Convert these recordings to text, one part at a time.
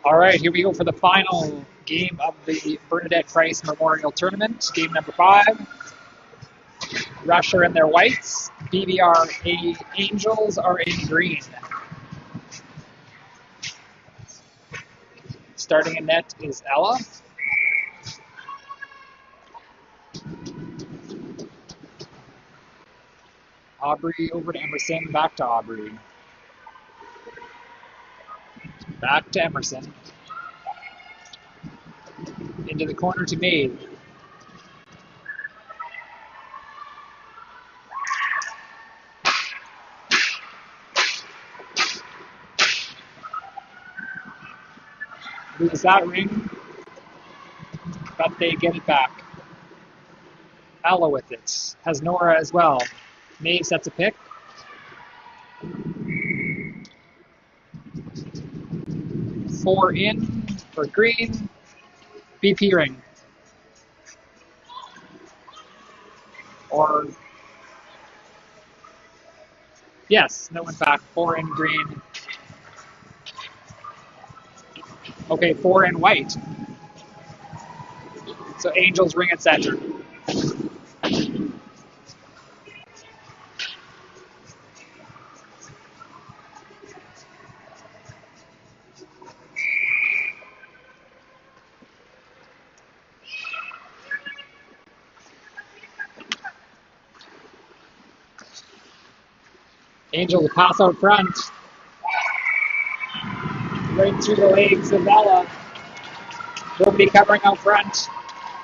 All right, here we go for the final game of the Bernadette Price Memorial Tournament. Game number 5. Russia in their whites. BVRA Angels are in green. Starting in net is Ella. Aubrey over to Emerson, back to Aubrey. Back to Emerson. Into the corner to Maeve. Lose that ring, but they get it back. Ella with it. Has Nora as well. Maeve sets a pick. Four in for green. BP ring. Or, yes, that went back. 4 in green. Okay, 4 in white. So Angels ring at center. Angels pass out front. Right through the legs of Ella. Nobody covering out front.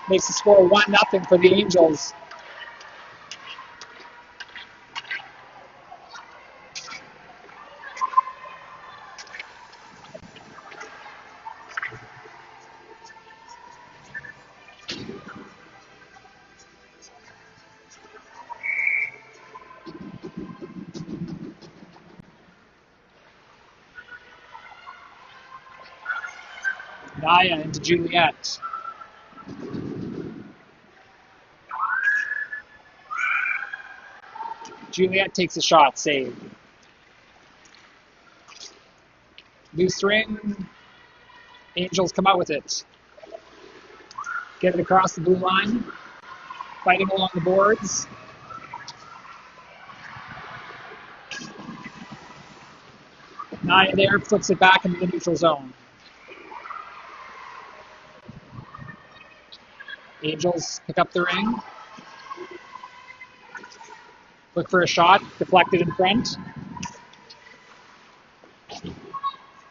Makes the score 1-0 for the Angels. Naya into Juliet. Juliet takes a shot, save. Loose ring. Angels come out with it. Get it across the blue line. Fighting along the boards. Naya there flips it back into the neutral zone. Angels pick up the ring. Look for a shot, deflected in front.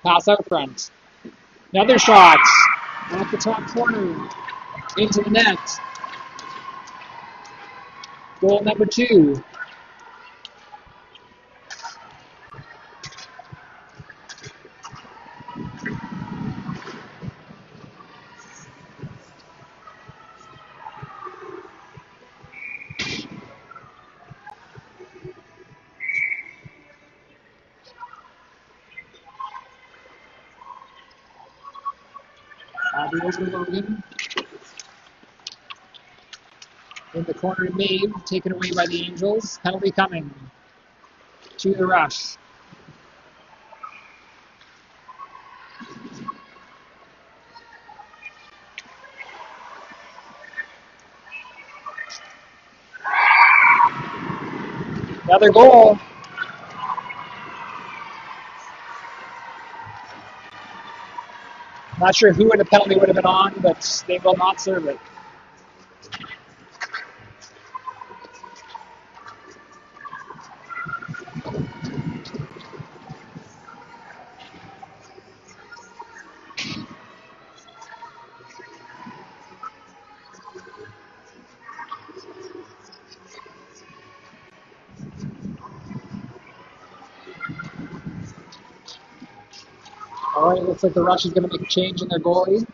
Pass out front. Another shot off the top corner into the net. Goal number 2. Bobby over to Logan. In the corner to Maeve, taken away by the Angels. Penalty coming to the Rush. Another goal. Not sure who the penalty would have been on, but they will not serve it. All right, looks like the Rush is going to make a change in their goalie.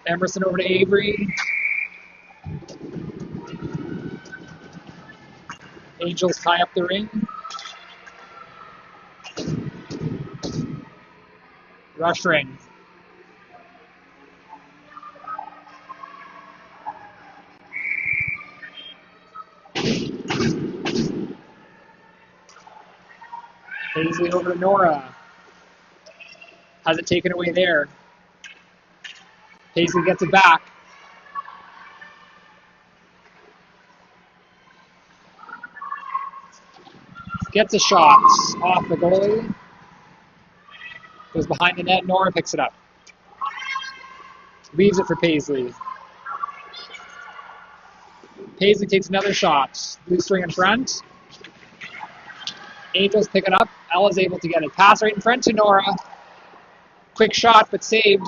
Emerson over to Avery. Angels tie up the ring. Rush ring. Paisley over to Nora. Has it taken away there. Paisley gets it back. Gets a shot off the goalie. Goes behind the net. Nora picks it up. Leaves it for Paisley. Paisley takes another shot. Blue string in front. Angels pick it up. Ella's able to get it. Pass right in front to Nora. Quick shot, but saved.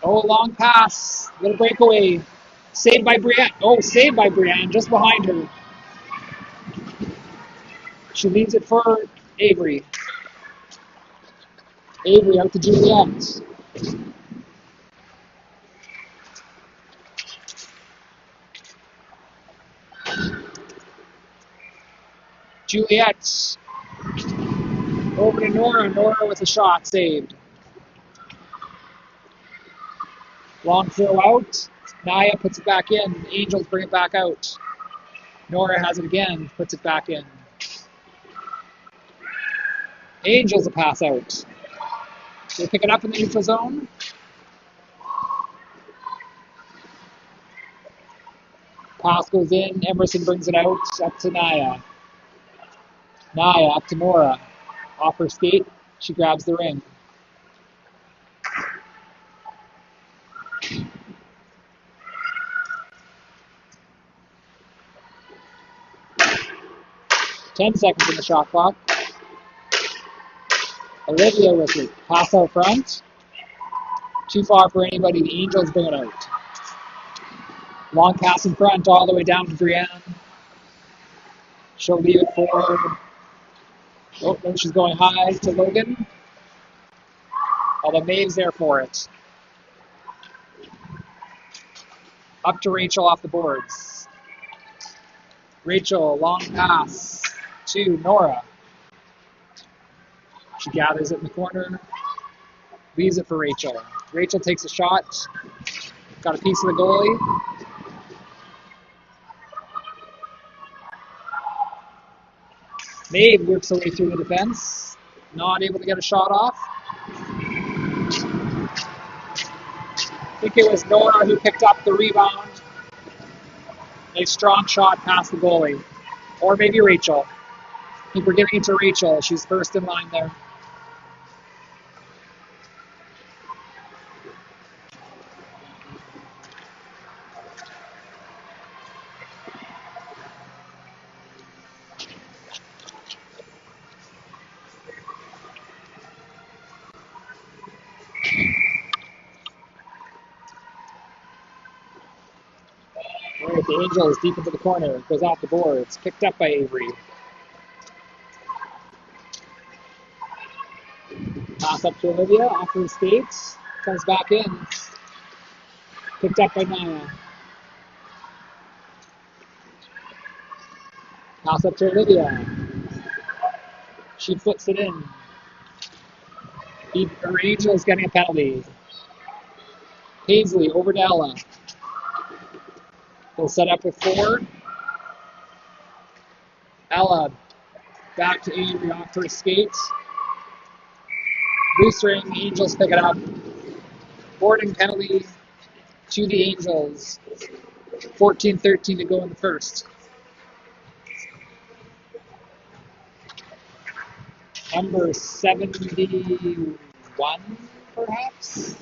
Oh, long pass. Little breakaway. Saved by Brienne. Oh, saved by Brienne, just behind her. She leaves it for Avery. Avery out to Juliette. Juliette over to Nora. Nora with a shot saved. Long throw out. Naya puts it back in. Angels bring it back out. Nora has it again. Puts it back in. Angels a pass out. They pick it up in the neutral zone. Pass goes in. Emerson brings it out. Up to Naya. Naya up to Nora. Off her skate. She grabs the ring. Ten seconds in the shot clock. Olivia with it. Pass out front. Too far for anybody. The Angels bring it out. Long pass in front all the way down to Brienne. She'll leave it for... Oh, no, she's going high to Logan. Although Maeve's there for it. Up to Rachel off the boards. Rachel, long pass to Nora. She gathers it in the corner. Leaves it for Rachel. Rachel takes a shot. Got a piece of the goalie. Maeve works her way through the defense. Not able to get a shot off. I think it was Nora who picked up the rebound. A strong shot past the goalie. Or maybe Rachel. I think we're giving it to Rachel. She's first in line there. All right, the Angels deep into the corner. Goes off the boards. Picked up by Avery. Pass up to Olivia. Off the skates. Comes back in. Picked up by Naya. Pass up to Olivia. She flips it in. The Angels getting a penalty. Paisley over to Ella. They'll set up with Ford. Ella back to Avery off her skates. Loose ring, Angels pick it up. Boarding penalty to the Angels. 14-13 to go in the first. Number 71, perhaps?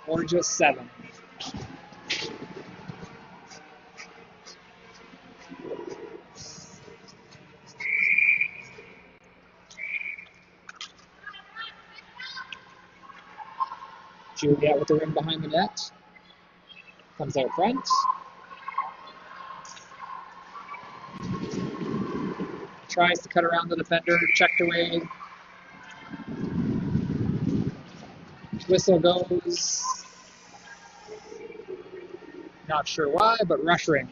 Or just 7? Juliet with the ring behind the net. Comes out front. Tries to cut around the defender, checked away. Whistle goes. Not sure why, but rush ring.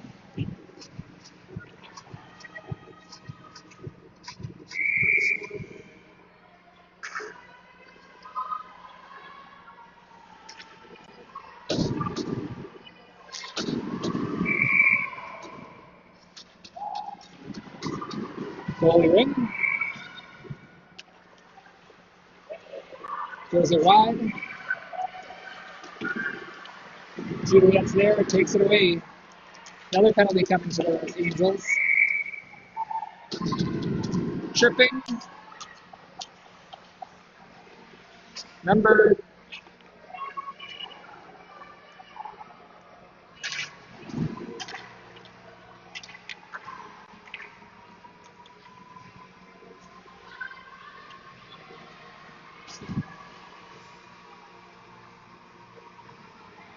Goalie ring. Throws it wide. Juliet's there, takes it away. Another penalty coming to the Angels. Tripping. Number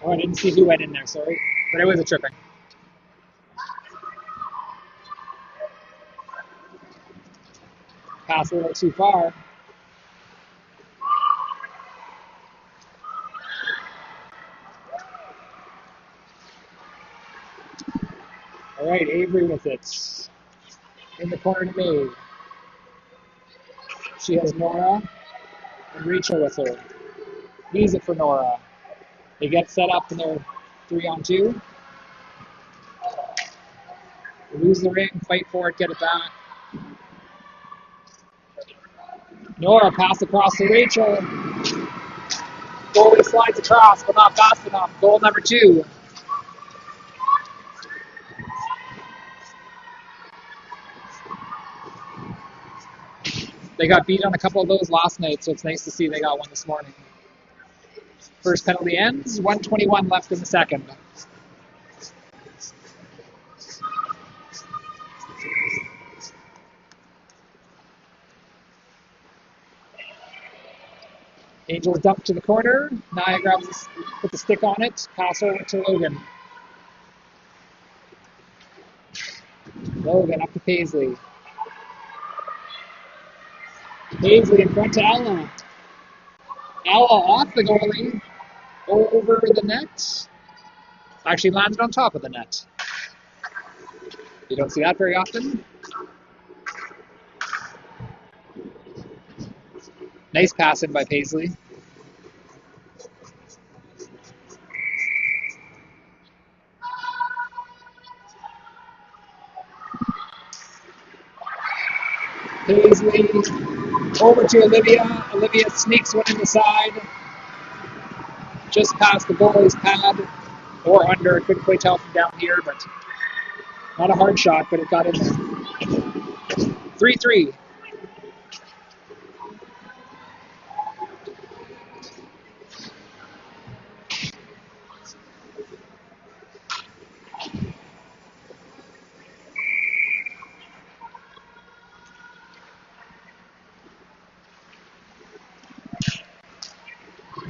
Oh, I didn't see who went in there, sorry. But it was a tripping. Pass a little too far. All right, Avery with it. In the corner to Maeve. She has Nora and Rachel with her. Leaves it for Nora. They get set up and they're 3-on-2. They lose the ring, fight for it, get it back. Nora pass across to Rachel. Goalie slides across, but not fast enough. Goal number 2. They got beat on a couple of those last night, so it's nice to see they got one this morning. First penalty ends, 1:21 left in the second. Angels dump to the corner. Naya grabs, put the stick on it. Pass over to Logan. Logan up to Paisley. Paisley in front to Ella. Ella off the goalie. Over the net. Actually landed on top of the net. You don't see that very often. Nice pass in by Paisley. Paisley over to Olivia. Olivia sneaks one in the side. Just past the goalie's pad or under. Couldn't quite tell from down here, but not a hard shot, but it got in there. 3-3.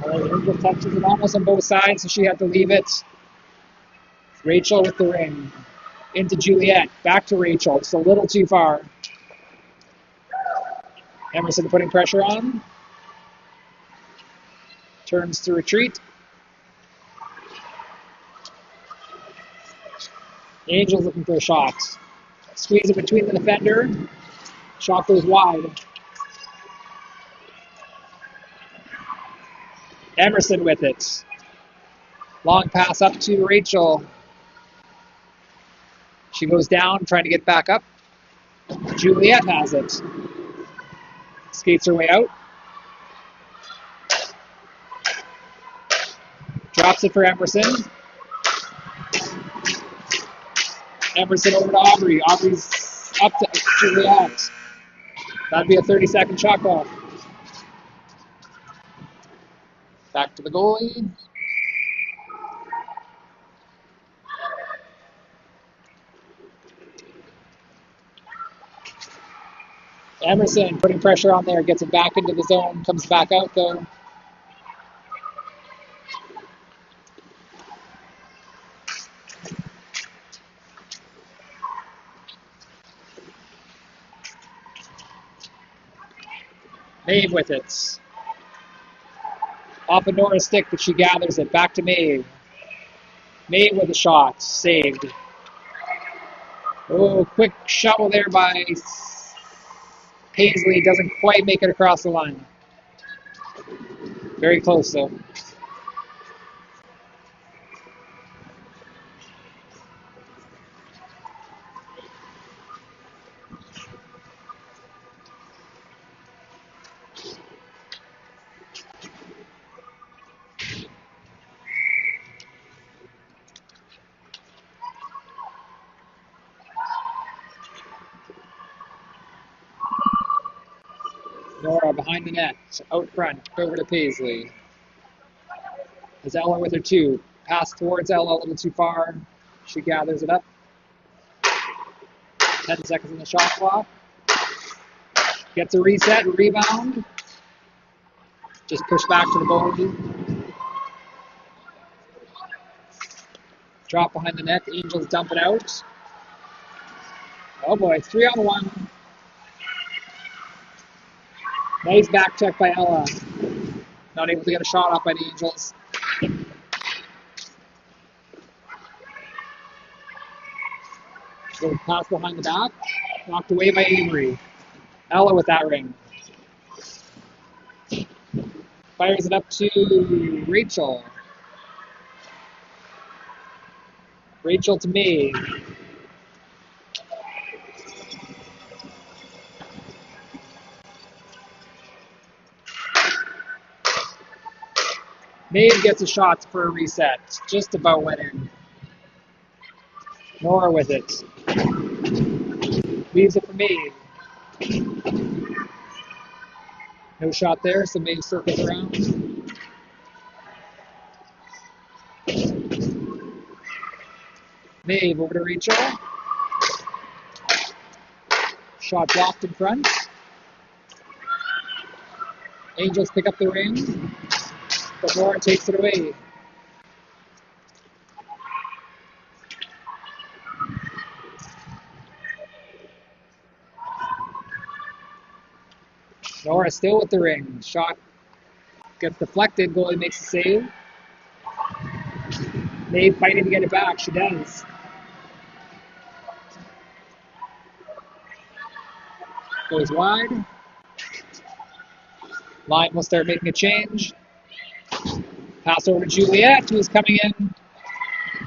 Rachel touches it almost on both sides, so she had to leave it. Rachel with the ring. Into Juliette. Back to Rachel. Just a little too far. Emerson putting pressure on. Turns to retreat. Angels looking for a shot. Squeeze it between the defender. Shot goes wide. Emerson with it. Long pass up to Rachel. She goes down, trying to get back up. Juliette has it. Skates her way out. Drops it for Emerson. Emerson over to Aubrey. Aubrey's up to Juliette. That'd be a 30-second shot clock. Back to the goalie. Emerson putting pressure on there, gets it back into the zone, comes back out though. Maeve with it. Off of Nora's stick, but she gathers it. Back to Maeve. Maeve with a shot. Saved. Oh, quick shovel there by Paisley. Doesn't quite make it across the line. Very close, though. Nora behind the net, out front, over to Paisley. Has Ella with her two. Pass towards Ella a little too far. She gathers it up. 10 seconds on the shot clock. Gets a reset, rebound. Just push back to the goalie. Drop behind the net. The Angels dump it out. Oh boy, 3-on-1. Nice back check by Ella. Not able to get a shot off by the Angels. So pass behind the back. Knocked away by Avery. Ella with that ring. Fires it up to Rachel. Rachel to Maeve. Maeve gets a shot for a reset. Just about went in. Nora with it. Leaves it for Maeve. No shot there, so Maeve circles around. Maeve over to Rachel. Shot blocked in front. Angels pick up the ring, but Nora takes it away. Nora still with the ring. Shot gets deflected. Goalie makes a save. Maeve fighting to get it back. She does. Goes wide. Line will start making a change. Pass over to Juliette, who's coming in.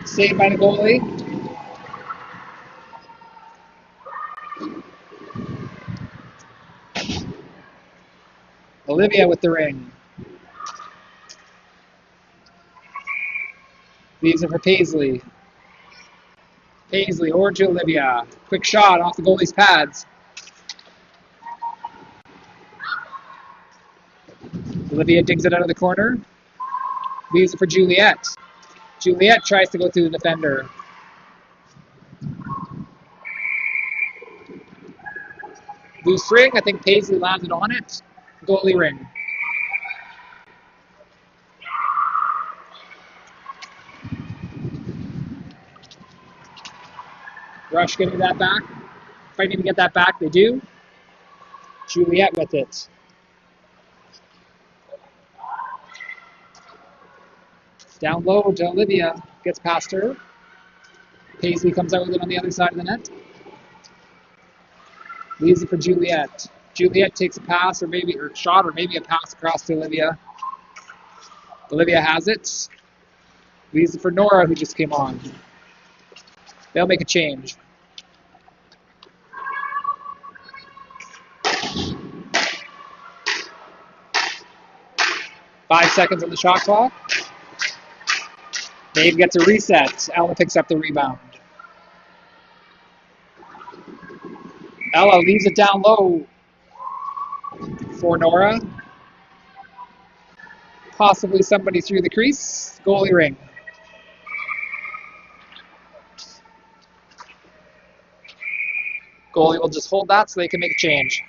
Saved by the goalie. Olivia with the ring. Leaves it for Paisley. Paisley over to Olivia. Quick shot off the goalie's pads. Olivia digs it out of the corner. Leaves it for Juliette. Juliette tries to go through the defender. Loose ring. I think Paisley landed on it. Goalie ring. Rush getting that back. Fighting to get that back. They do. Juliette with it. Down low to Olivia. Gets past her. Paisley comes out with it on the other side of the net. Leaves it for Juliette. Juliette takes a pass or shot or maybe a pass across to Olivia. Olivia has it. Leaves it for Nora, who just came on. They'll make a change. Five seconds on the shot clock. Dave gets a reset. Ella picks up the rebound. Ella leaves it down low for Nora. Possibly somebody through the crease. Goalie ring. Goalie will just hold that so they can make a change.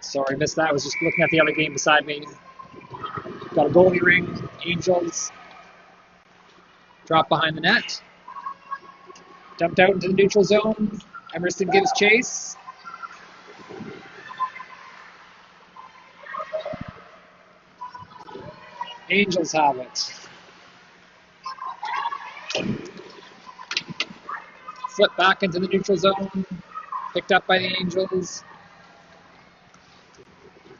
Sorry, missed that. I was just looking at the other game beside me. Got a goalie ring. Angels drop behind the net. Dumped out into the neutral zone. Emerson gives chase. Angels have it. Flip back into the neutral zone. Picked up by the Angels.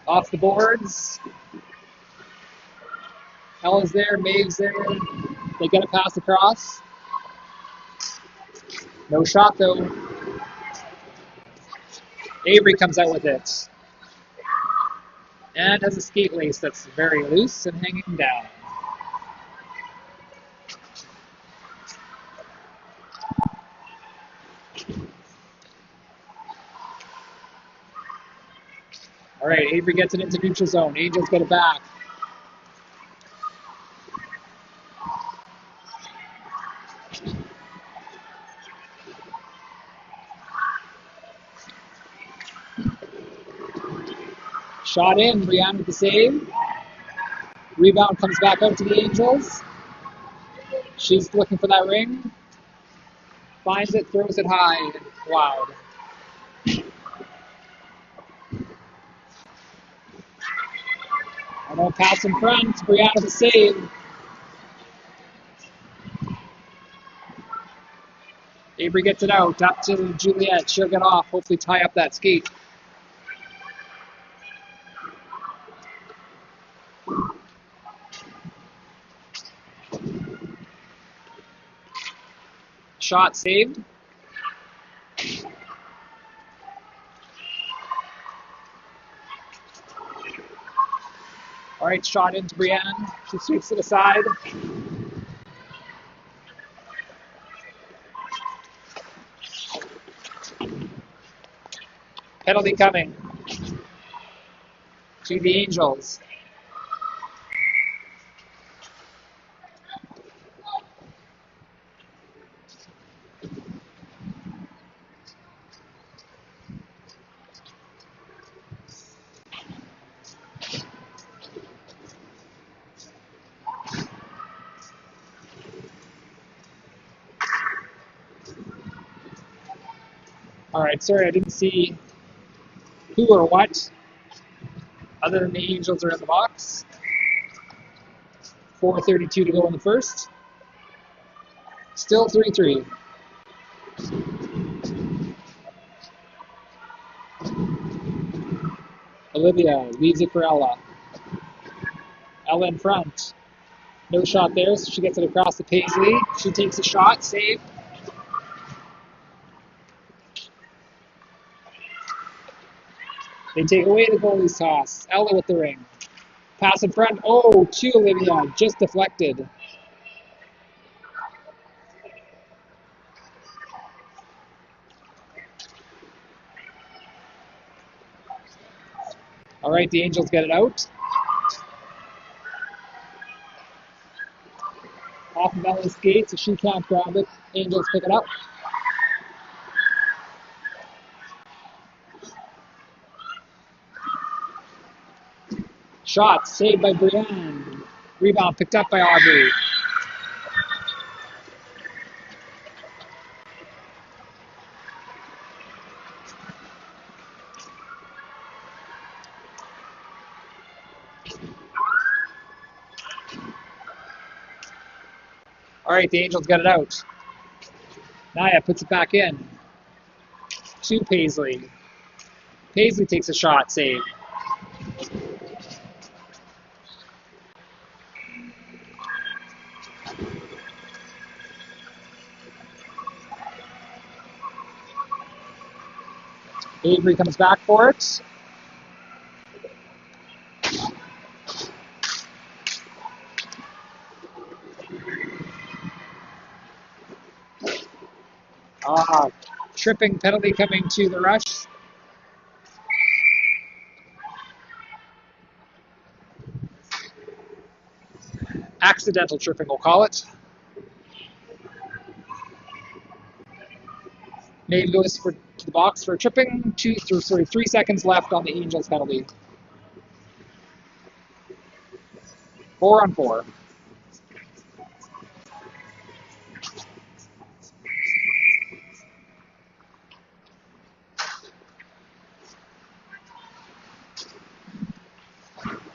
Off the boards. Ella's there, Maeve's there. They get a pass across. No shot though. Avery comes out with it. And has a skate lace that's very loose and hanging down. All right, Avery gets it into neutral zone. Angels get it back. Shot in, Brianne with the save. Rebound comes back out to the Angels. She's looking for that ring. Finds it, throws it high. Wow. And pass in front. Brianna with the save. Avery gets it out. Up to Juliette. She'll get off. Hopefully tie up that skate. Shot saved. All right, shot into Brianne. She sweeps it aside. Penalty coming to the Angels. All right, sorry, I didn't see who or what. Other than the Angels are in the box. 4:32 to go in the first. Still 3-3. Olivia leaves it for Ella. Ella in front. No shot there, so she gets it across to Paisley. She takes a shot, save. They take away the goalie's toss. Ella with the ring. Pass in front. Oh, to Olivia. Just deflected. All right, the Angels get it out. Off of Ella's skate, so she can't grab it. Angels pick it up. Shot saved by Brienne. Rebound picked up by Aubrey. All right, the Angels get it out. Naya puts it back in. To Paisley. Paisley takes a shot, save. Avery comes back for it. Tripping penalty coming to the Rush. Accidental tripping, we'll call it. Maeve goes to the box for tripping. 3 seconds left on the Angels penalty. 4-on-4.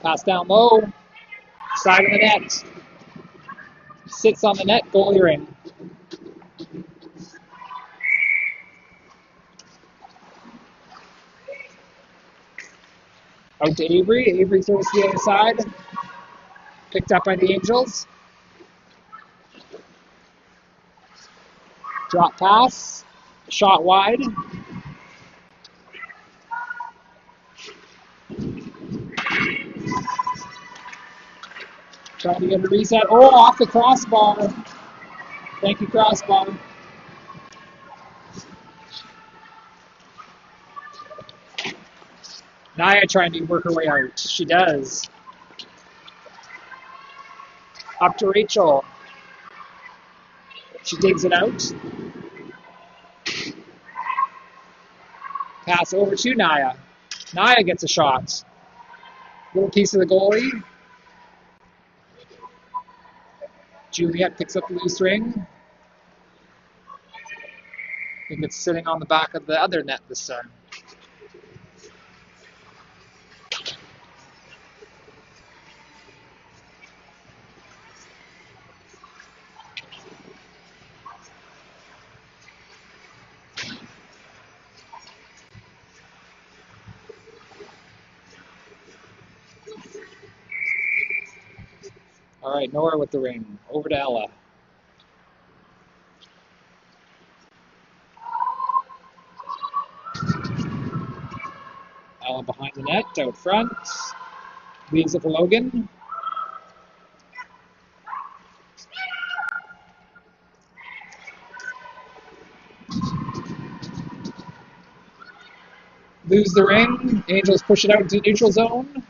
Pass down low. Side of the net. Sits on the net, goalie ring. Out to Avery. Avery throws to the other side. Picked up by the Angels. Drop pass. Shot wide. Trying to get a reset. Oh, off the crossbar. Thank you, crossbar. Naya trying to work her way out. She does. Up to Rachel. She digs it out. Pass over to Naya. Naya gets a shot. Little piece of the goalie. Juliet picks up the loose ring. I think it's sitting on the back of the other net this time. All right, Nora with the ring. Over to Ella. Ella behind the net, out front. Leaves it for Logan. Lose the ring. Angels push it out into neutral zone.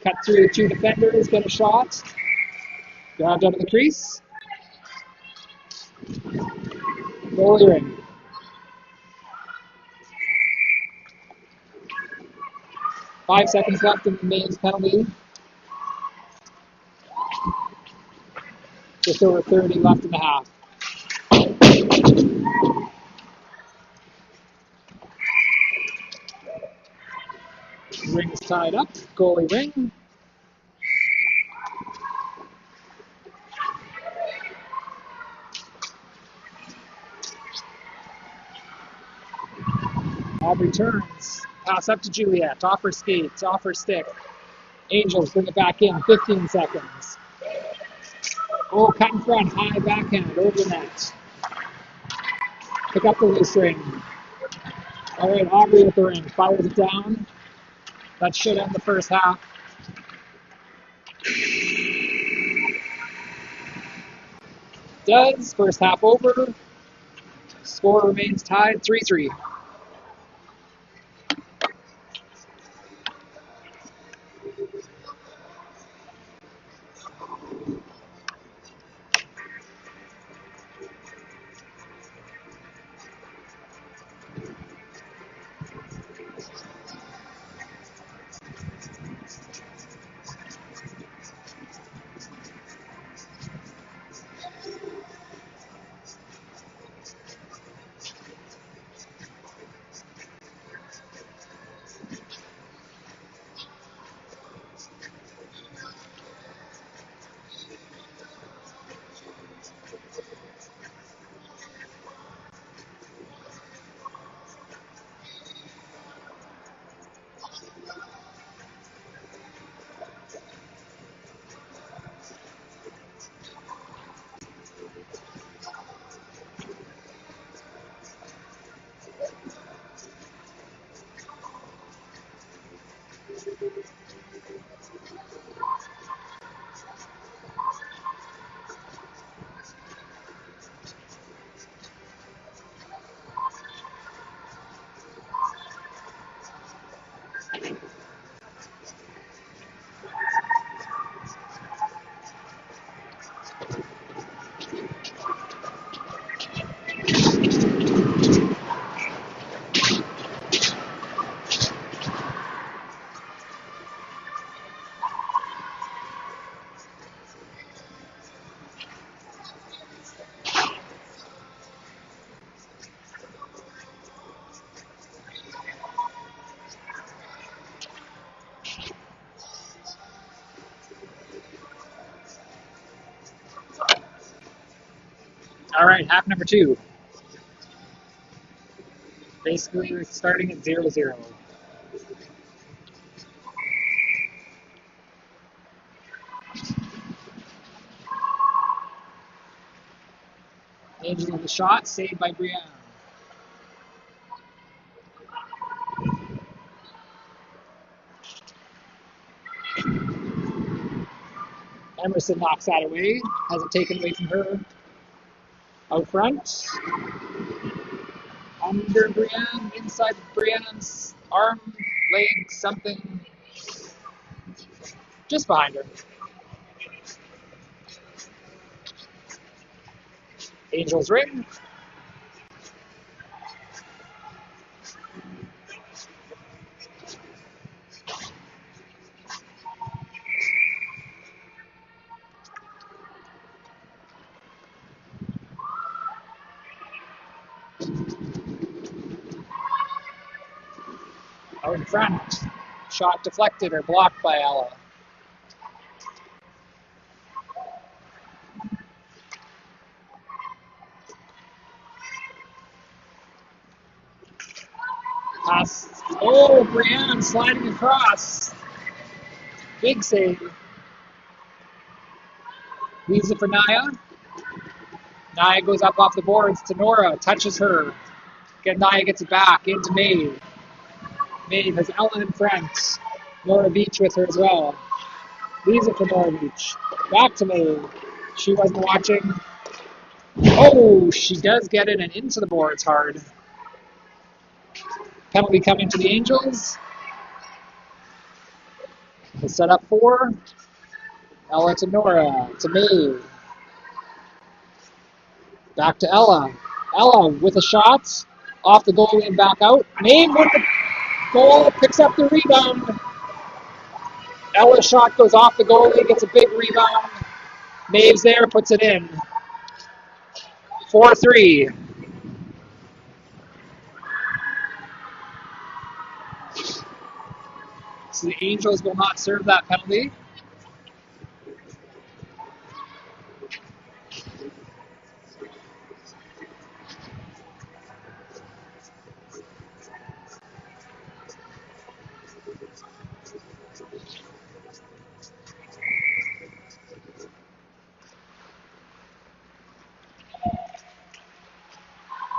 Cut through the 2 defenders, get a shot. Grabbed out of the crease. Goalie ring. Five seconds left in the Maine's penalty. Just over 30 left in the half. Ring's tied up. Goalie Ring. Aubrey turns. Pass up to Juliet. Off her skates. Off her stick. Angels bring it back in. 15 seconds. Oh, cut in front. High backhand over the net. Pick up the loose ring. All right, Aubrey with the ring. Fires it down. That should end the first half. Does. First half over. Score remains tied 3-3. All right, half number 2. Basically, we're starting at 0-0. Angels with the shot, saved by Brienne. Emerson knocks that away, has it taken away from her. Out front. Under Brienne, inside Brienne's arm, leg, something. Just behind her. Angels ring. Out in front. Shot deflected or blocked by Ella. Pass. Oh, Brienne sliding across. Big save. Leaves it for Naya. Naya goes up off the boards to Nora. Touches her. Naya gets it back into Maeve. Maeve has Ellen in front. Nora Beach with her as well. Leaves it for Nora Beach. Back to Maeve. She wasn't watching. Oh, she does get it and into the boards hard. Penalty coming to the Angels. The set up 4. Ella to Nora. To Maeve. Back to Ella. Ella with a shot. Off the goalie and back out. Maeve with the goal. Picks up the rebound. Ella's shot goes off the goalie. Gets a big rebound. Maeve's there, puts it in. 4-3. So the Angels will not serve that penalty.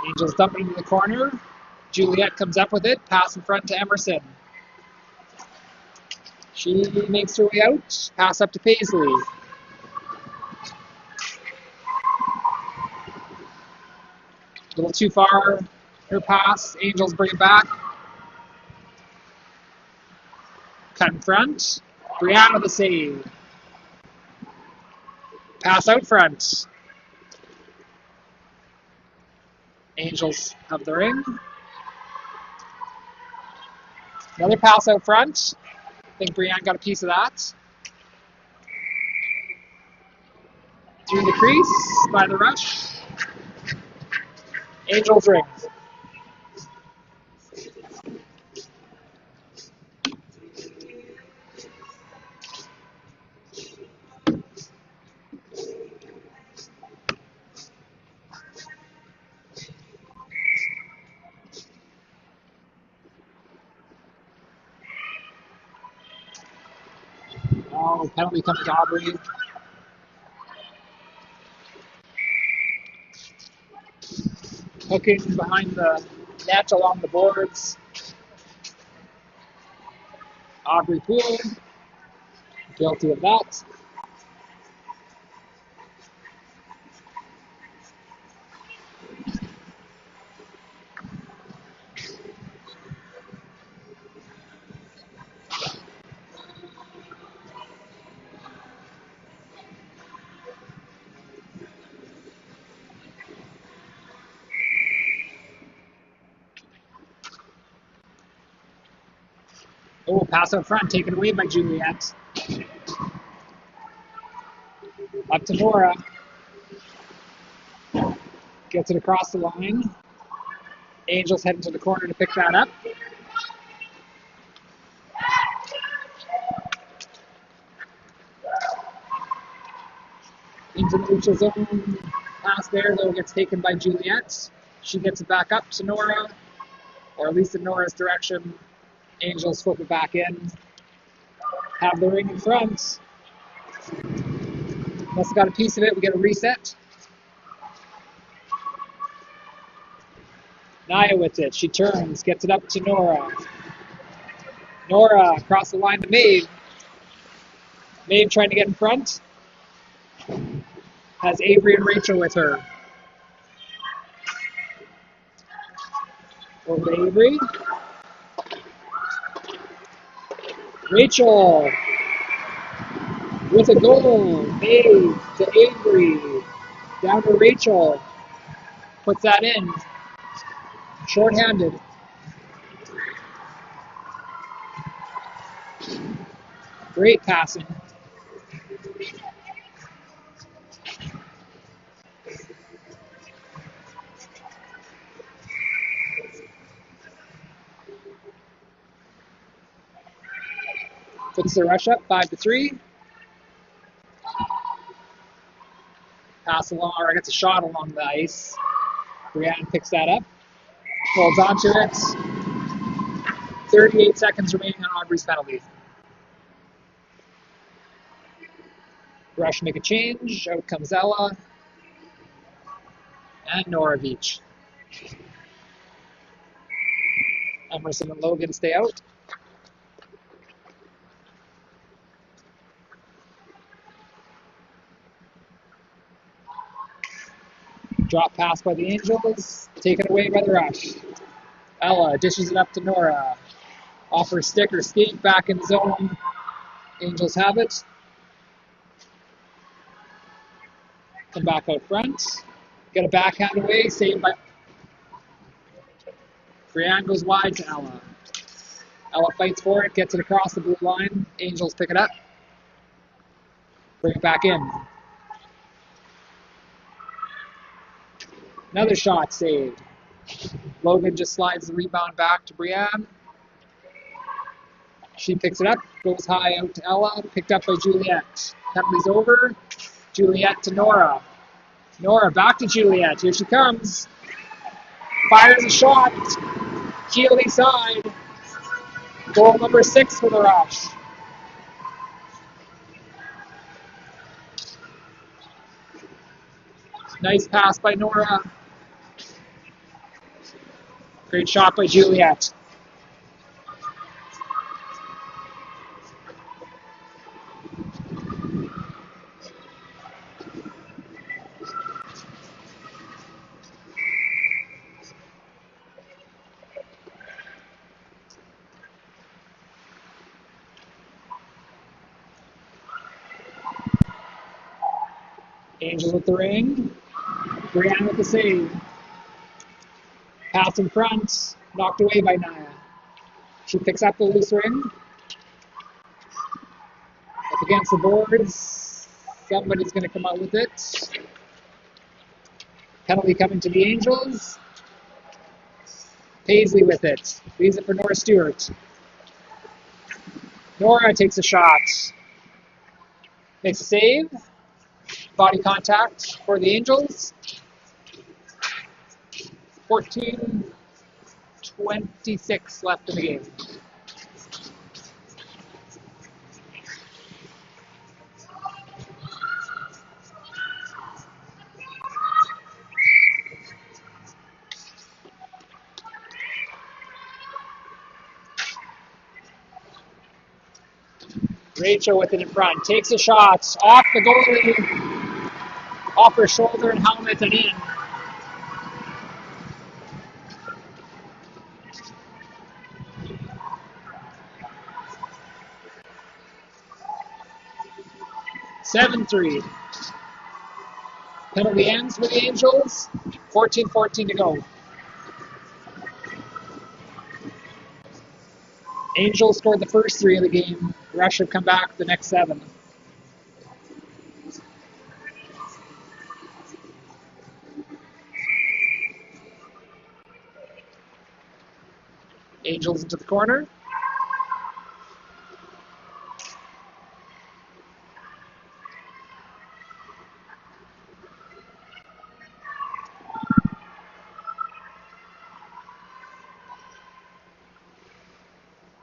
Angels dump it into the corner. Juliette comes up with it. Pass in front to Emerson. She makes her way out. Pass up to Paisley. A little too far. Her pass. Angels bring it back. Cut in front. Brianna with the save. Pass out front. Angels have the ring. Another pass out front. I think Brianne got a piece of that. Through the crease by the rush. Angels ring. Oh, penalty coming to Aubrey. Hooking behind the net along the boards. Aubrey Poole, guilty of that. Oh, pass out front, taken away by Juliette. Up to Nora. Gets it across the line. Angels heading to the corner to pick that up. Into the neutral zone. Pass there, though, gets taken by Juliette. She gets it back up to Nora, or at least in Nora's direction. Angels flip it back in. Have the ring in front. Must have got a piece of it. We get a reset. Naya with it. She turns, gets it up to Nora. Nora across the line to Maeve. Maeve trying to get in front. Has Avery and Rachel with her. Over to Avery. Rachel with a goal. Maeve to Avery. Down to Rachel. Puts that in. Short-handed. Great passing. Puts the rush up, 5-3. Pass along, or gets a shot along the ice. Brianne picks that up. Holds onto it. 38 seconds remaining on Aubrey's penalty. Rush make a change. Out comes Ella. And Nora Beach. Emerson and Logan stay out. Drop pass by the Angels. Taken away by the Rush. Ella dishes it up to Nora. Offers stick or skate back in the zone. Angels have it. Come back out front. Get a backhand away. Saved by... Brianne goes wide to Ella. Ella fights for it. Gets it across the blue line. Angels pick it up. Bring it back in. Another shot saved. Logan just slides the rebound back to Brianne. She picks it up, goes high out to Ella, picked up by Juliette. Penalty's over. Juliette to Nora. Nora back to Juliette. Here she comes. Fires a shot. Keeley side. Goal number 6 for the Rush. Nice pass by Nora. Great shot by Juliette. Angel with the ring. Brianne with the save. Pass in front. Knocked away by Naya. She picks up the loose ring. Up against the boards. Somebody's going to come out with it. Penalty coming to the Angels. Paisley with it. Leaves it for Nora Stewart. Nora takes a shot. Makes a save. Body contact for the Angels. 14:26 left in the game. Rachel with it in front. Takes a shot. Off the goalie. Off her shoulder and helmet and in. (7-3). Penalty ends for the Angels. 14:14 to go. Angels scored the first 3 of the game. Rush have come back the next 7. Angels into the corner.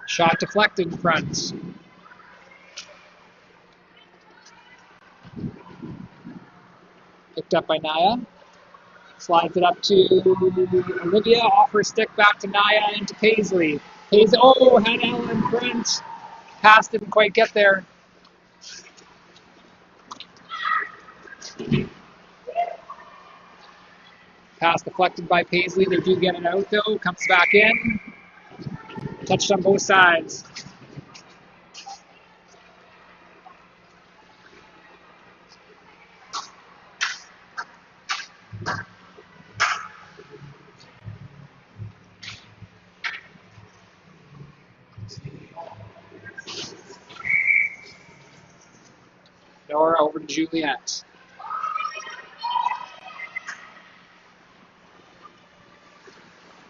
Shot deflected in front. Picked up by Naya. Slides it up to Olivia. Off her stick back to Naya into Paisley. Paisley, had Ella in front. Pass didn't quite get there. Pass deflected by Paisley. They do get it out though. Comes back in. Touched on both sides. Nora over to Juliette.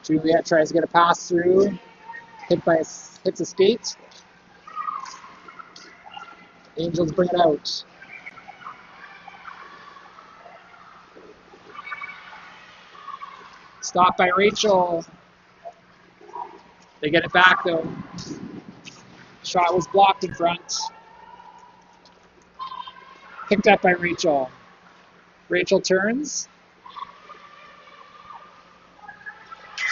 Juliette tries to get a pass through. Hits a skate. Angels bring it out. Stopped by Rachel. They get it back though. Shot was blocked in front. Picked up by Rachel. Rachel turns.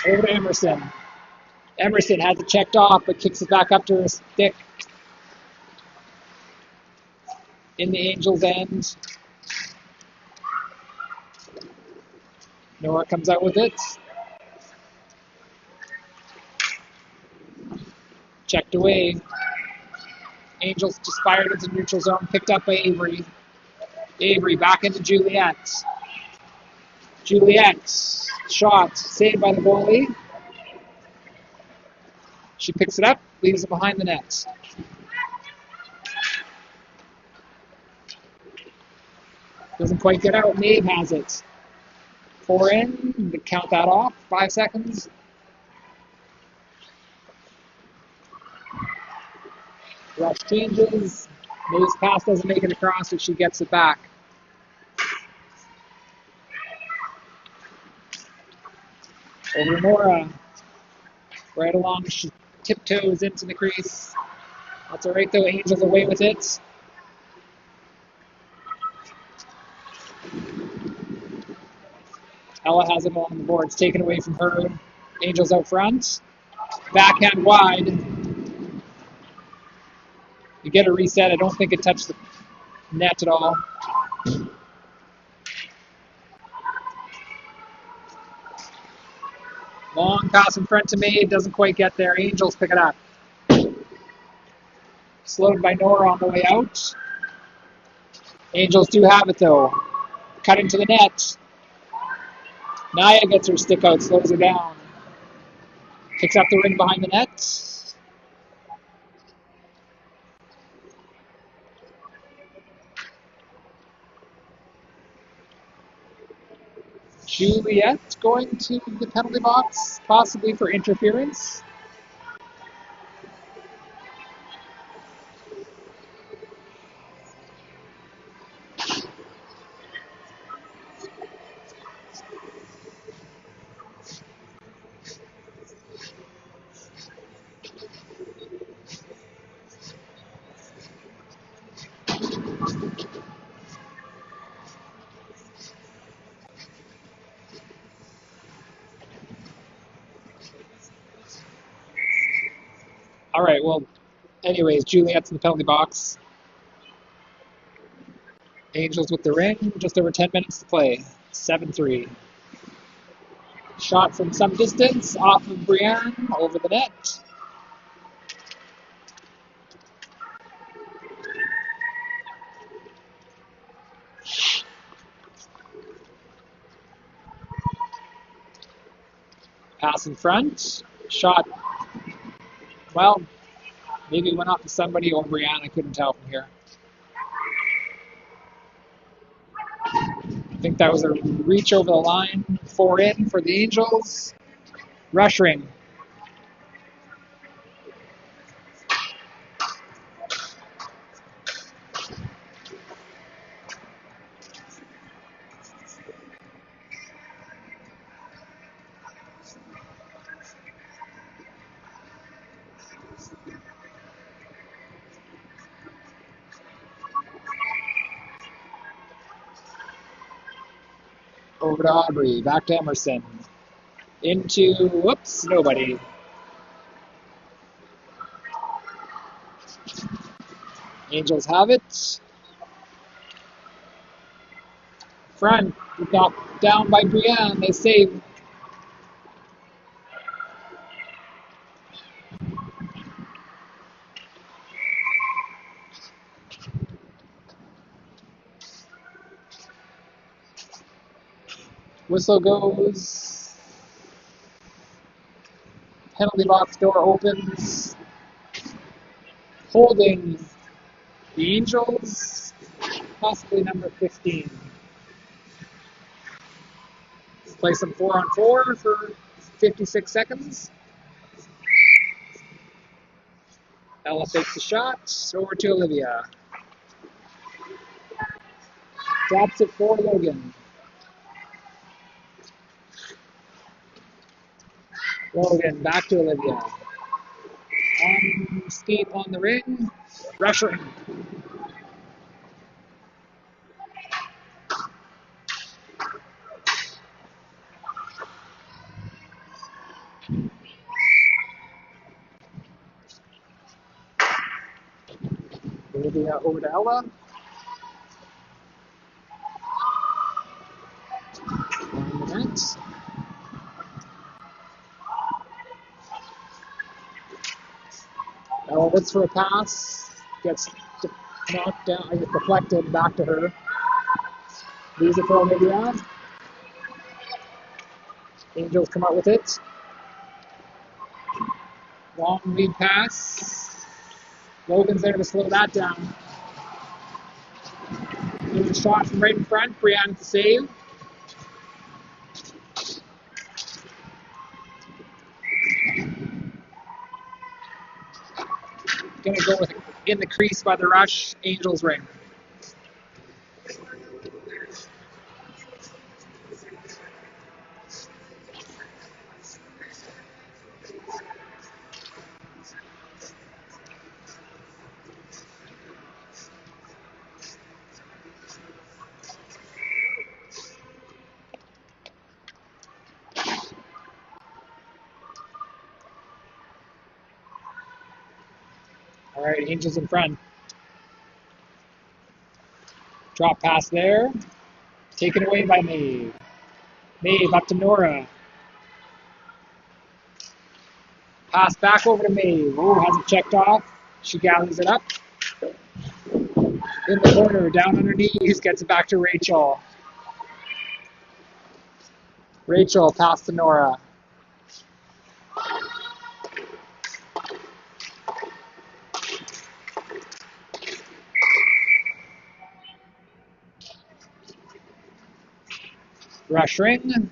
Over to Emerson. Emerson has it checked off, but kicks it back up to her stick. In the Angels' end. Nora comes out with it. Checked away. Angels just fired into neutral zone, picked up by Avery. Avery back into Juliette. Juliette, shot, saved by the goalie. She picks it up, leaves it behind the net. Doesn't quite get out. Maeve has it. 4 in, count that off, 5 seconds. Rush changes. May's pass doesn't make it across, but she gets it back. Over to Nora. Right along, she tiptoes into the crease. That's all right, though. Angels away with it. Ella has it on the boards, taken away from her. Angels out front. Backhand wide. You get a reset. I don't think it touched the net at all. Long pass in front to May. Doesn't quite get there. Angels pick it up. Slowed by Nora on the way out. Angels do have it, though. Cutting to the net. Naya gets her stick out, slows her down. Picks up the ring behind the net. Juliet going to the penalty box, possibly for interference. All right, well, anyways, Juliet's in the penalty box. Angels with the ring, just over 10 minutes to play. 7-3. Shot from some distance, off of Brienne, over the net. Pass in front. Shot, well, maybe it went off to somebody or Brienne, I couldn't tell from here. I think that was a reach over the line. 4 in for the Angels. Rush ring. Over to Aubrey. Back to Emerson. Into, whoops, nobody. Angels have it. Front, knocked down by Brienne. They save. Whistle goes. Penalty box door opens. Holding the Angels, possibly number 15. Play some 4-on-4 for 56 seconds. Ella takes the shot. Over to Olivia. Drops it for Logan. Logan back to Olivia. Skate on the ring. Rush ring. Olivia over to Ella. On the net. Ella looks for a pass. Gets knocked down. I get deflected back to her. Leaves it for Olivia. Angels come out with it. Long lead pass. Logan's there to slow that down. There's a shot from right in front. Brienne to save. going to go with in the crease by the rush, Angels ring. All right, Angels in front. Drop pass there. Taken away by Maeve. Maeve up to Nora. Pass back over to Maeve. Oh, has it checked off. She gathers it up. In the corner, down on her knees, gets it back to Rachel. Rachel, pass to Nora. Rush ring.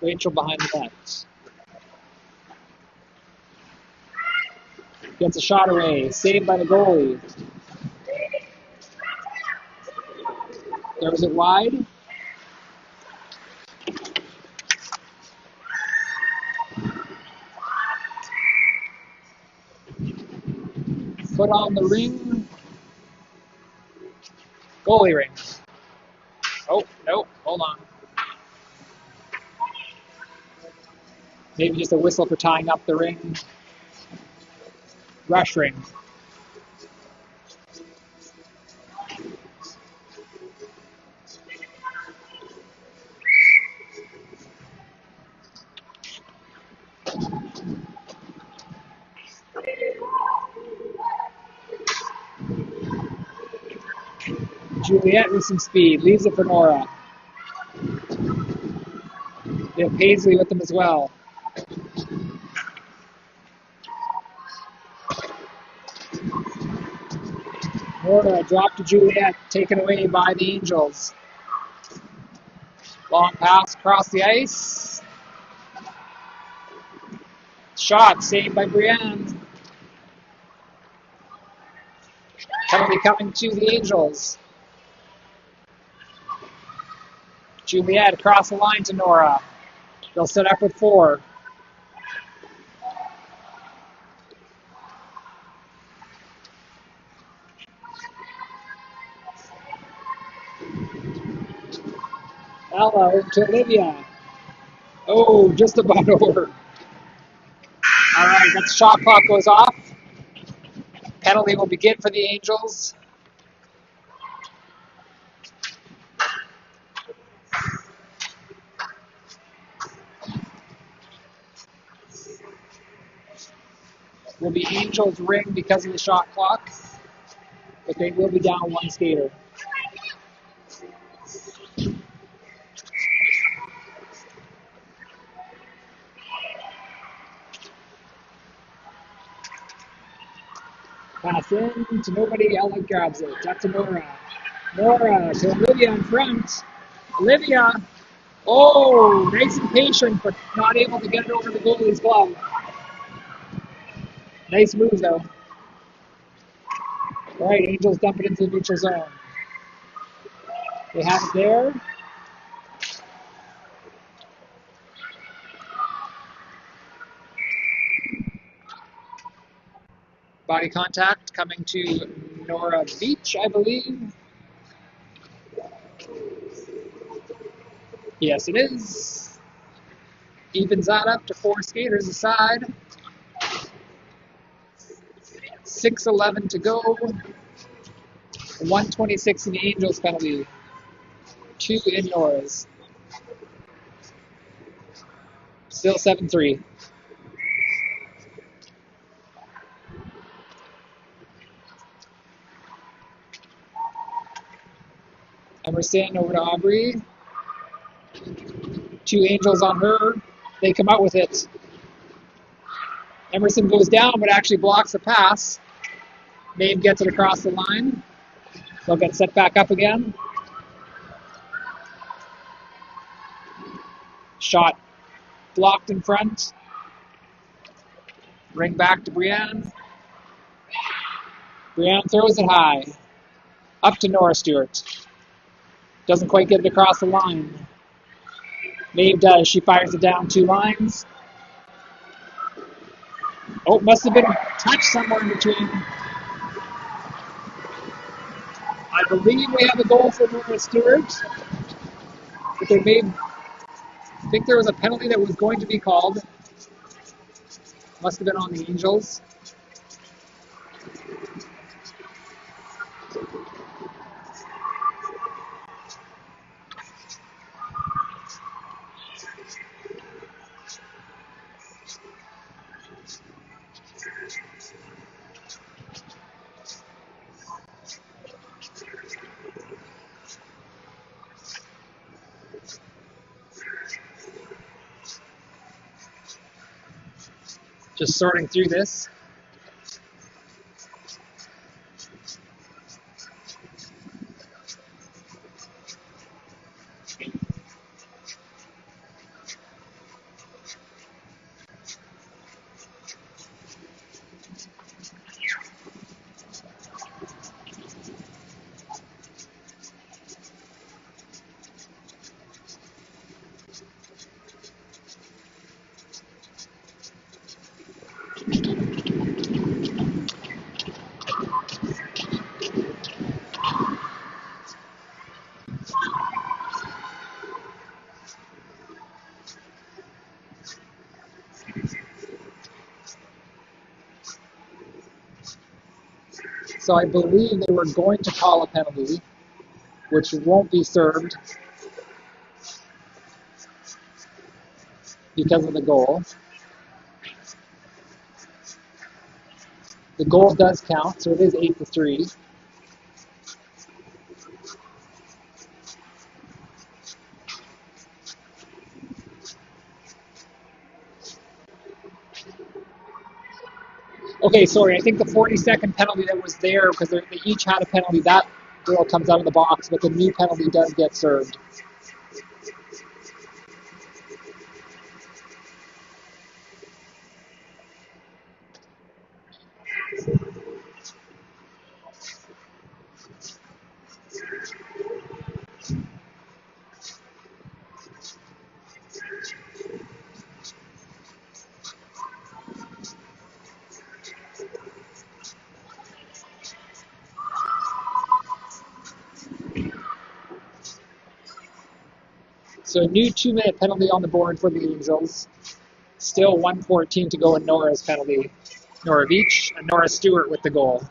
Rachel behind the net. Gets a shot away. Saved by the goalie. Throws it wide. Put on the ring. Goalie ring. Oh, no, hold on. Maybe just a whistle for tying up the ring. Rush ring. Juliet with some speed. Leaves it for Nora. They have Paisley with them as well. Nora dropped to Juliet. Taken away by the Angels. Long pass across the ice. Shot saved by Brienne. Penalty coming to the Angels. Juliet across the line to Nora. They'll set up with 4. Ella over to Olivia. Oh, just about over. All right, that shot clock goes off. Penalty will begin for the Angels. Will be Angels ring because of the shot clock, but they will be down 1 skater. Pass in to nobody. Ella grabs it. Up to Nora. Nora to Olivia in front. Olivia. Oh, nice and patient, but not able to get it over the goalie's glove. Nice move, though. All right, Angels dump it into the neutral zone. They have it there. Body contact coming to Nora Beach, I believe. Yes, it is. Evens that up to 4 skaters aside. 6:11 to go. 126 in the Angels penalty. 2 in Nora's. Still 7-3. Emerson over to Aubrey. 2 Angels on her. They come out with it. Emerson goes down, but actually blocks the pass. Maeve gets it across the line. They'll get set back up again. Shot blocked in front. Ring back to Brienne. Brienne throws it high. Up to Nora Stewart. Doesn't quite get it across the line. Maeve does. She fires it down 2 lines. Oh, must have been touched somewhere in between. I believe we have a goal for Nora Stewart. But I think there was a penalty that was going to be called. Must have been on the Angels. Just sorting through this. So I believe they were going to call a penalty, which won't be served because of the goal. The goal does count, so it is 8-3. Okay, sorry, I think the 40-second penalty that was there, because they each had a penalty, that girl comes out of the box, but the new penalty does get served. So a new 2-minute penalty on the board for the Angels. Still 1:14 to go in Nora's penalty. Nora Veach and Nora Stewart with the goal.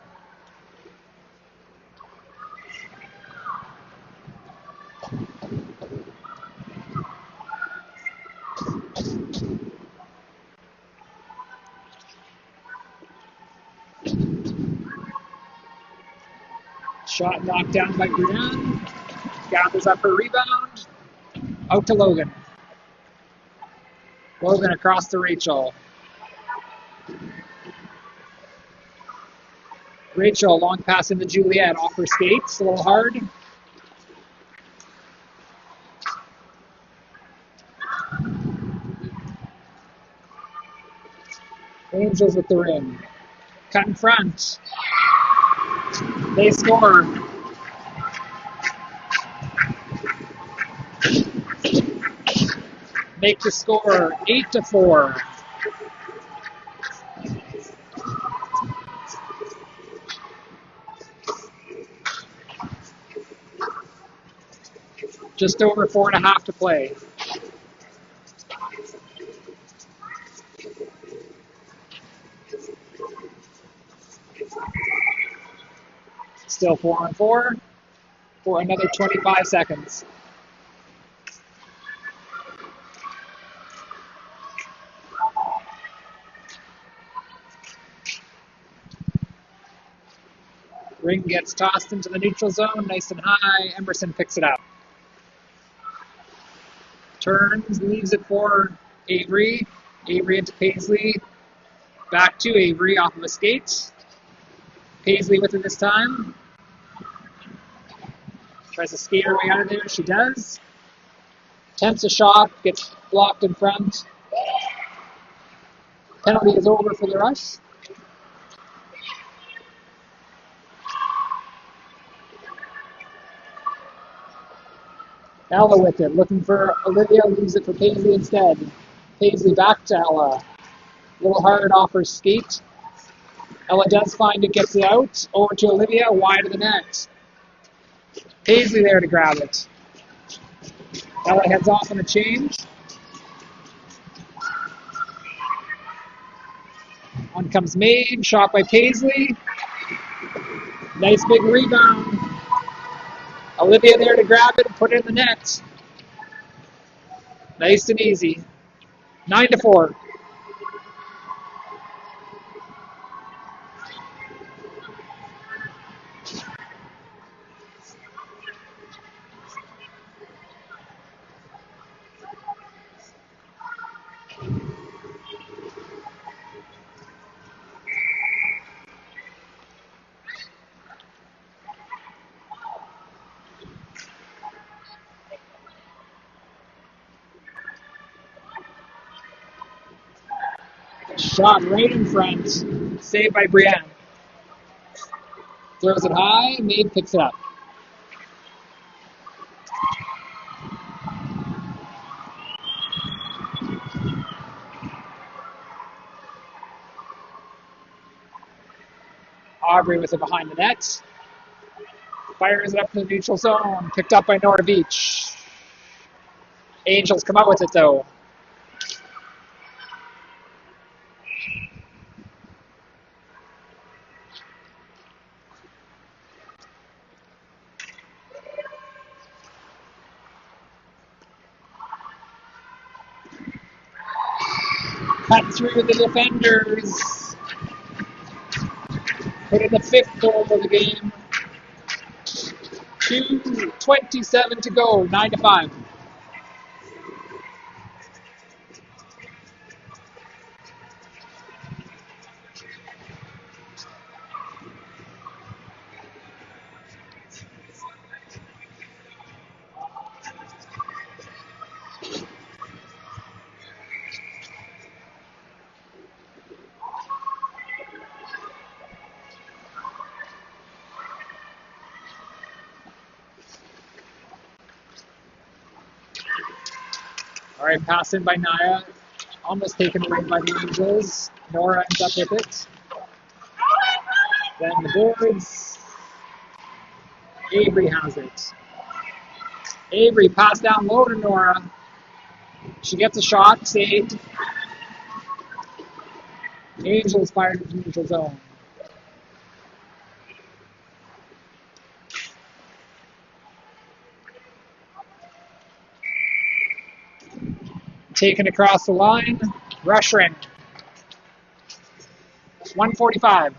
Shot knocked down by Brienne. Gathers up her rebound. Out to Logan. Logan across to Rachel. Rachel, long pass into Juliet. Off her skates, a little hard. Angels with the ring. Cut in front. They score. Make the score 8-4. Just over 4.5 to play. Still 4-on-4 for another 25 seconds. Ring gets tossed into the neutral zone, nice and high. Emerson picks it up. Turns, leaves it for Avery. Avery into Paisley. Back to Avery off of a skate. Paisley with it this time. Tries to skate her way out of there. She does. Attempts a shot. Gets blocked in front. Penalty is over for the Rush. Ella with it. Looking for Olivia. Leaves it for Paisley instead. Paisley back to Ella. A little hard off her skate. Ella does find it. Gets it out. Over to Olivia. Wide of the net. Paisley there to grab it. Ella heads off on a change. One comes made. Shot by Paisley. Nice big rebound. Olivia there to grab it and put it in the net. Nice and easy. 9-4. Shot right in front. Saved by Brienne. Throws it high. Maid picks it up. Aubrey with it behind the net. Fires it up to the neutral zone. Picked up by Nora Beach. Angels come out with it though. Cut through the defenders. Put in the 5th goal of the game. 2:27 to go. 9-5. All right, pass in by Naya. Almost taken away by the Angels. Nora ends up with it. Then the boards. Avery has it. Avery pass down low to Nora. She gets a shot, saved. Angels fired into neutral zone. Taken across the line. Rushing. 1:45.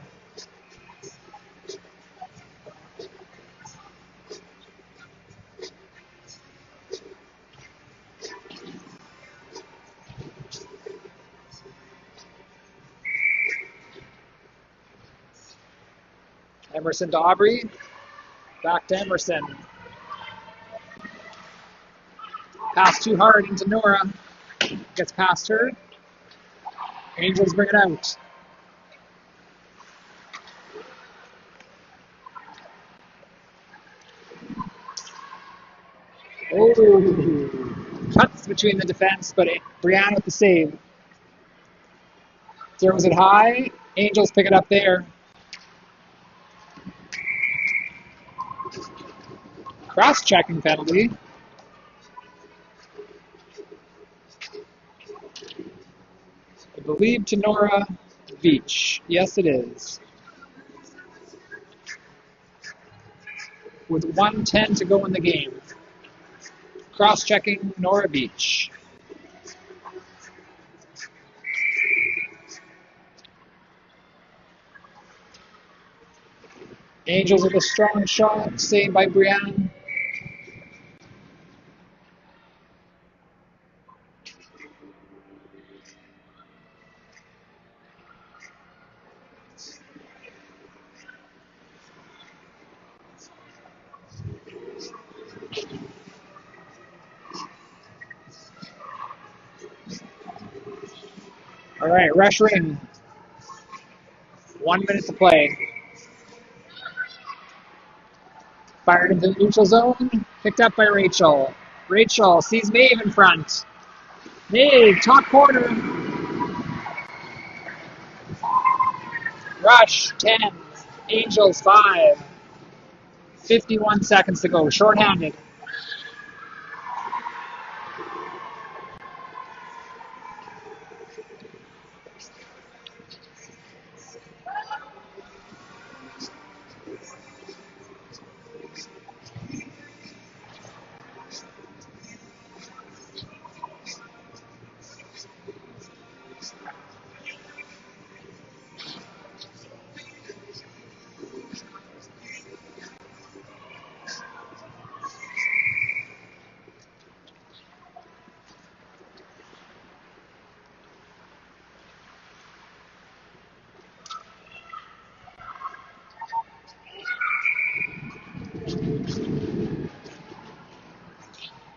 Emerson to Aubrey. Back to Emerson. Pass too hard into Nora. Gets past her. Angels bring it out. Oh, cuts between the defense, but Brianna with the save. Throws it high. Angels pick it up there. Cross-checking penalty. I believe to Nora Beach. Yes, it is. With 1:10 to go in the game. Cross-checking Nora Beach. Angels with a strong shot, saved by Brianne. All right, rush ring. 1 minute to play. Fired into the neutral zone. Picked up by Rachel. Rachel sees Maeve in front. Maeve, top corner. Rush, 10. Angels, 5. 51 seconds to go. Shorthanded.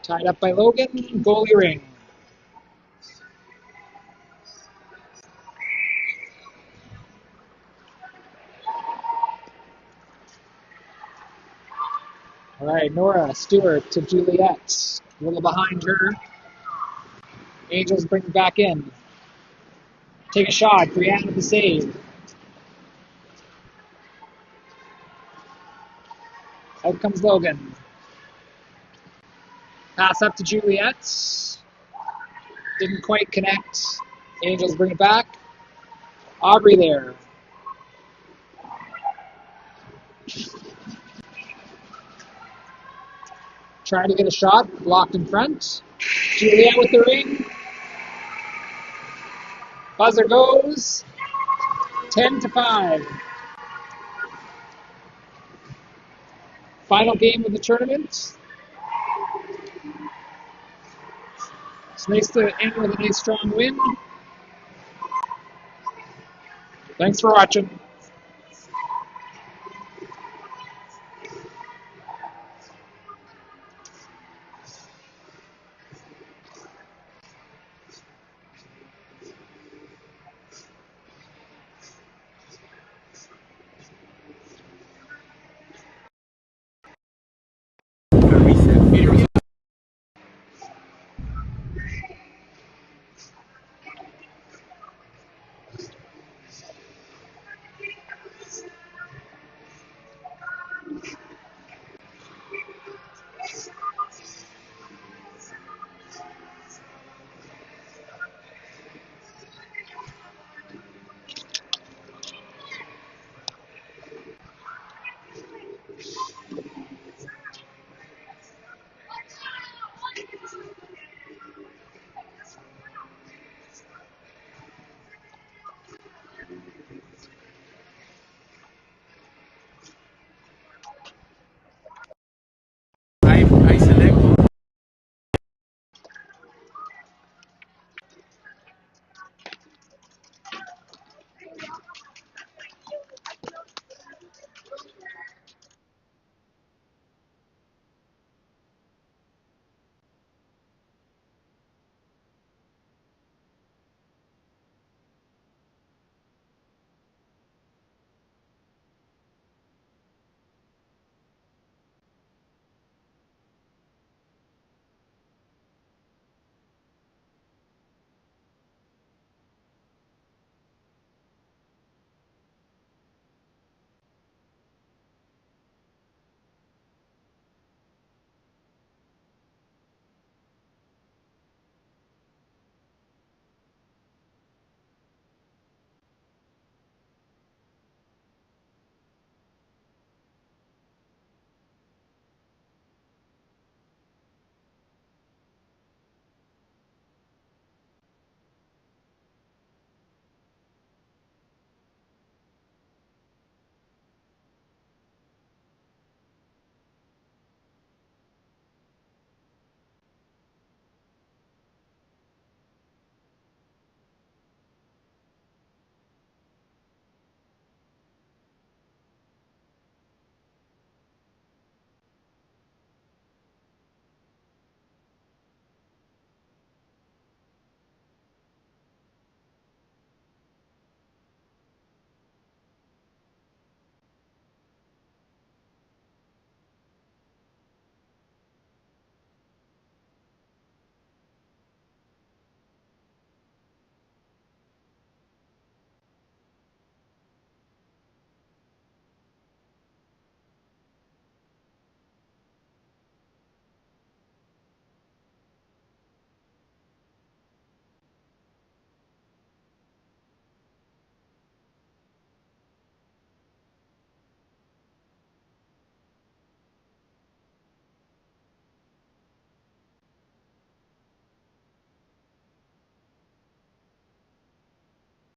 Tied up by Logan. Goalie ring. All right, Nora Stewart to Juliet. A little behind her. Angels bring it back in. Take a shot. Brianne with the save. Out comes Logan. Pass up to Juliet. Didn't quite connect. Angels bring it back. Aubrey there. Trying to get a shot. Blocked in front. Juliet with the ring. Buzzer goes. 10-5. Final game of the tournament. It's nice to end with a nice strong win. Thanks for watching. I select